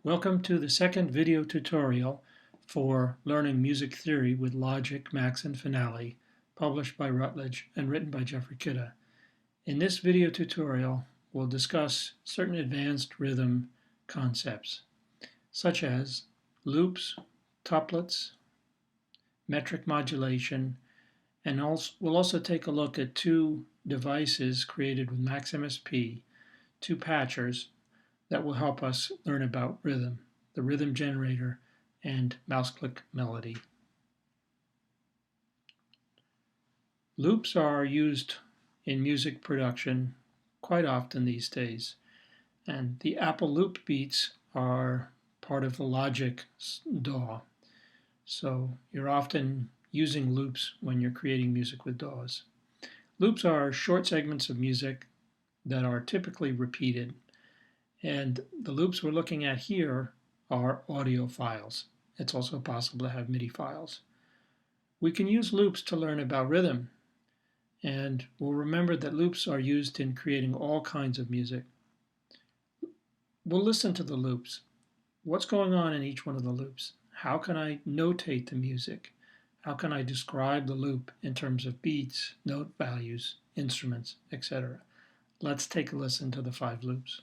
Welcome to the second video tutorial for learning music theory with logic, max, and finale, published by Routledge and written by Jeffrey Kidda. In this video tutorial, we'll discuss certain advanced rhythm concepts, such as loops, tuplets, metric modulation, and we'll also take a look at two devices created with Max MSP, two patchers, that will help us learn about rhythm, the rhythm generator, and mouse click melody. Loops are used in music production quite often these days, and the Apple loop beats are part of the Logic DAW. So you're often using loops when you're creating music with DAWs. Loops are short segments of music that are typically repeated. And the loops we're looking at here are audio files. It's also possible to have MIDI files. We can use loops to learn about rhythm, and we'll remember that loops are used in creating all kinds of music. We'll listen to the loops. What's going on in each one of the loops? How can I notate the music? How can I describe the loop in terms of beats, note values, instruments, etc.? Let's take a listen to the 5 loops.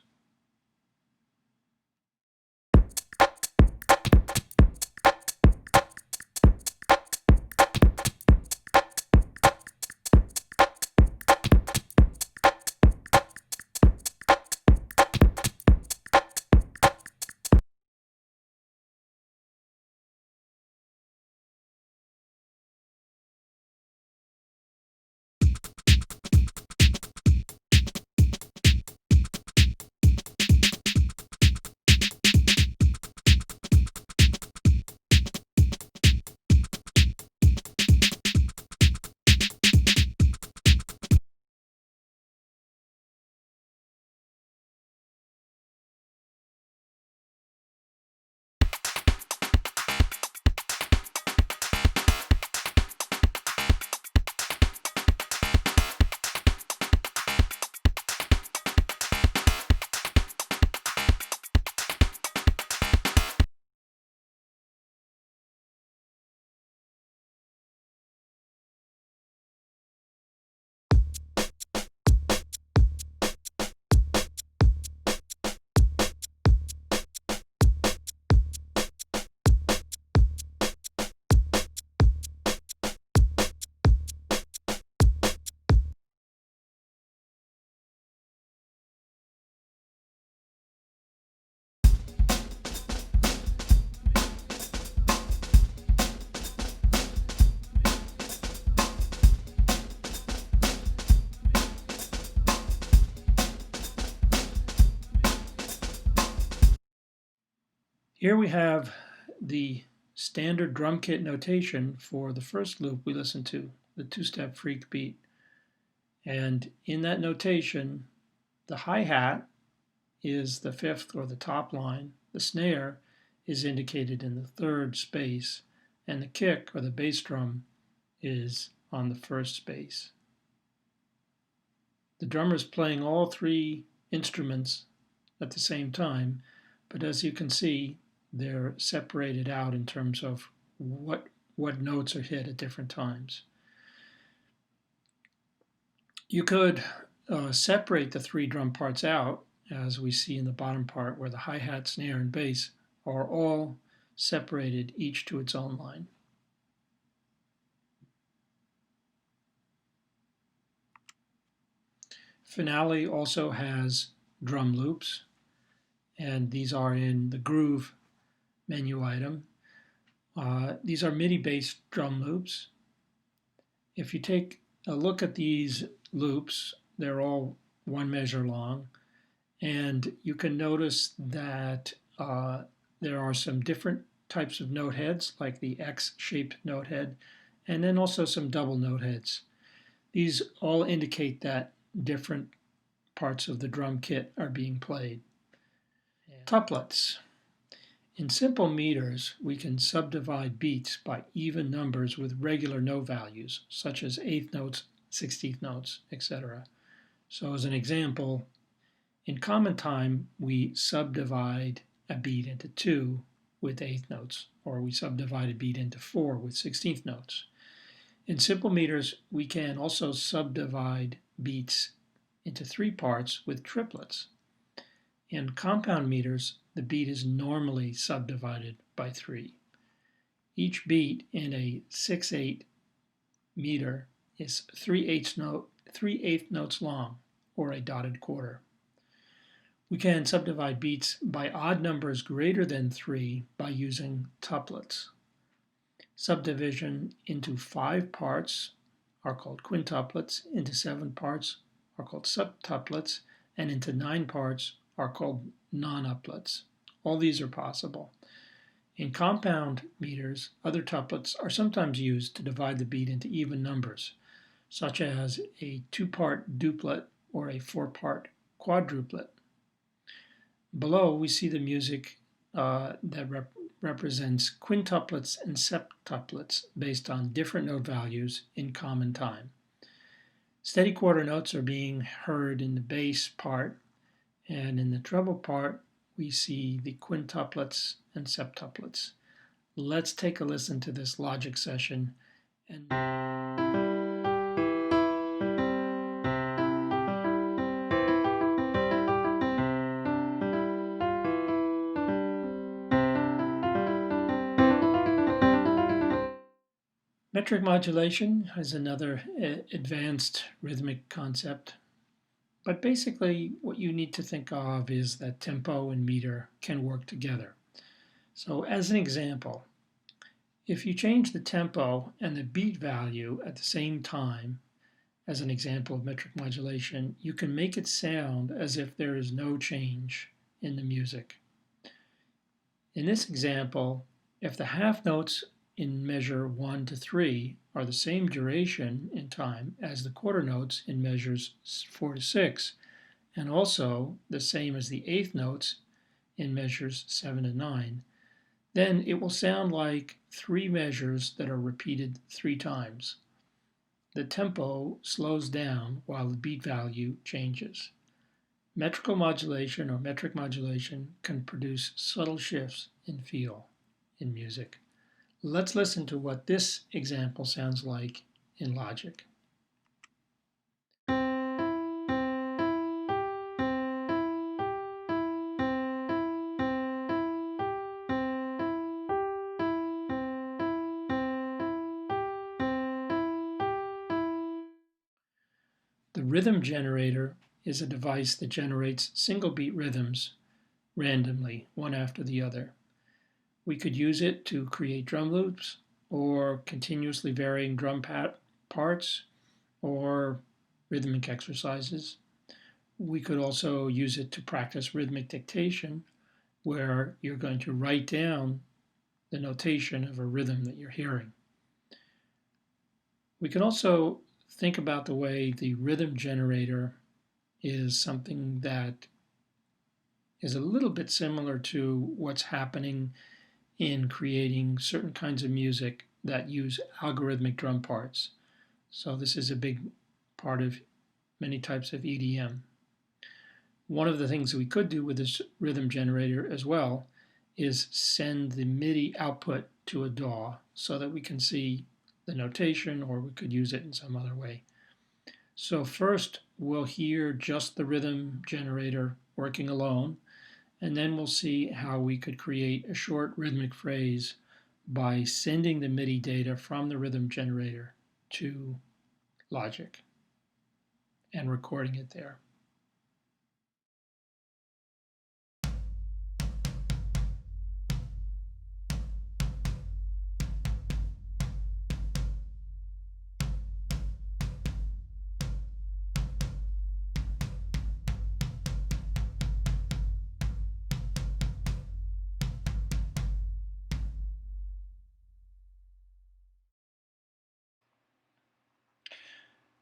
Here we have the standard drum kit notation for the first loop we listened to, the two-step freak beat. And in that notation, the hi-hat is the 5th or the top line, the snare is indicated in the 3rd space, and the kick or the bass drum is on the 1st space. The drummer is playing all 3 instruments at the same time, but as you can see, they're separated out in terms of what notes are hit at different times. You could separate the 3 drum parts out, as we see in the bottom part, where the hi-hat, snare, and bass are all separated, each to its own line. Finale also has drum loops, and these are in the groove menu item. These are MIDI-based drum loops. If you take a look at these loops, they're all 1 measure long, and you can notice that there are some different types of note heads, like the X-shaped note head, and then also some double note heads. These all indicate that different parts of the drum kit are being played. Tuplets. In simple meters, we can subdivide beats by even numbers with regular note values, such as 8th notes, 16th notes, etc. So as an example, in common time, we subdivide a beat into 2 with eighth notes, or we subdivide a beat into 4 with 16th notes. In simple meters, we can also subdivide beats into 3 parts with triplets. In compound meters, the beat is normally subdivided by 3. Each beat in a 6/8 meter is 3/8 notes long, or a dotted quarter. We can subdivide beats by odd numbers greater than 3 by using tuplets. Subdivision into 5 parts are called quintuplets, into 7 parts are called septuplets, and into 9 parts are called nonuplets. All these are possible. In compound meters, other tuplets are sometimes used to divide the beat into even numbers, such as a 2-part duplet or a 4-part quadruplet. Below, we see the music that represents quintuplets and septuplets based on different note values in common time. Steady quarter notes are being heard in the bass part, and in the treble part, we see the quintuplets and septuplets. Let's take a listen to this logic session. Metric modulation is another advanced rhythmic concept. But basically, what you need to think of is that tempo and meter can work together. So as an example, if you change the tempo and the beat value at the same time, as an example of metric modulation, you can make it sound as if there is no change in the music. In this example, if the half notes in measure 1 to 3 are the same duration in time as the quarter notes in measures 4 to 6, and also the same as the eighth notes in measures 7 to 9, then it will sound like 3 measures that are repeated 3 times. The tempo slows down while the beat value changes. Metrical modulation or metric modulation can produce subtle shifts in feel in music. Let's listen to what this example sounds like in logic. The rhythm generator is a device that generates single beat rhythms randomly, one after the other. We could use it to create drum loops or continuously varying drum parts or rhythmic exercises. We could also use it to practice rhythmic dictation, where you're going to write down the notation of a rhythm that you're hearing. We can also think about the way the rhythm generator is something that is a little bit similar to what's happening in creating certain kinds of music that use algorithmic drum parts. So this is a big part of many types of EDM. One of the things we could do with this rhythm generator as well is send the MIDI output to a DAW so that we can see the notation, or we could use it in some other way. So first we'll hear just the rhythm generator working alone, and then we'll see how we could create a short rhythmic phrase by sending the MIDI data from the rhythm generator to Logic and recording it there.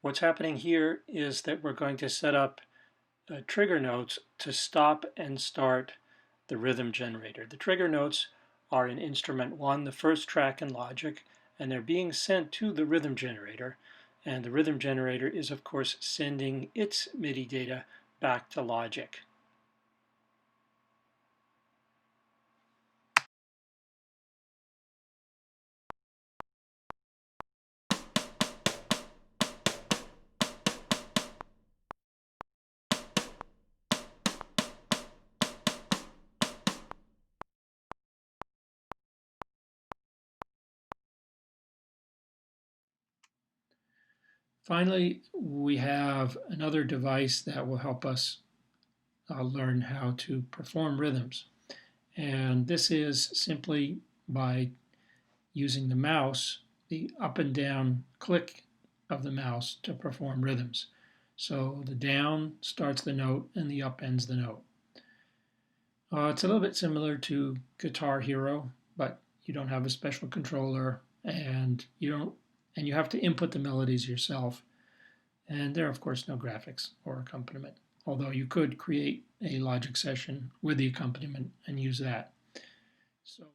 What's happening here is that we're going to set up trigger notes to stop and start the rhythm generator. The trigger notes are in instrument 1, the first track in Logic, and they're being sent to the rhythm generator. And the rhythm generator is, of course, sending its MIDI data back to Logic. Finally, we have another device that will help us learn how to perform rhythms. And this is simply by using the mouse, the up and down click of the mouse to perform rhythms. So the down starts the note and the up ends the note. It's a little bit similar to Guitar Hero, but you don't have a special controller and you have to input the melodies yourself. And there are, of course, no graphics or accompaniment, although you could create a Logic session with the accompaniment and use that. So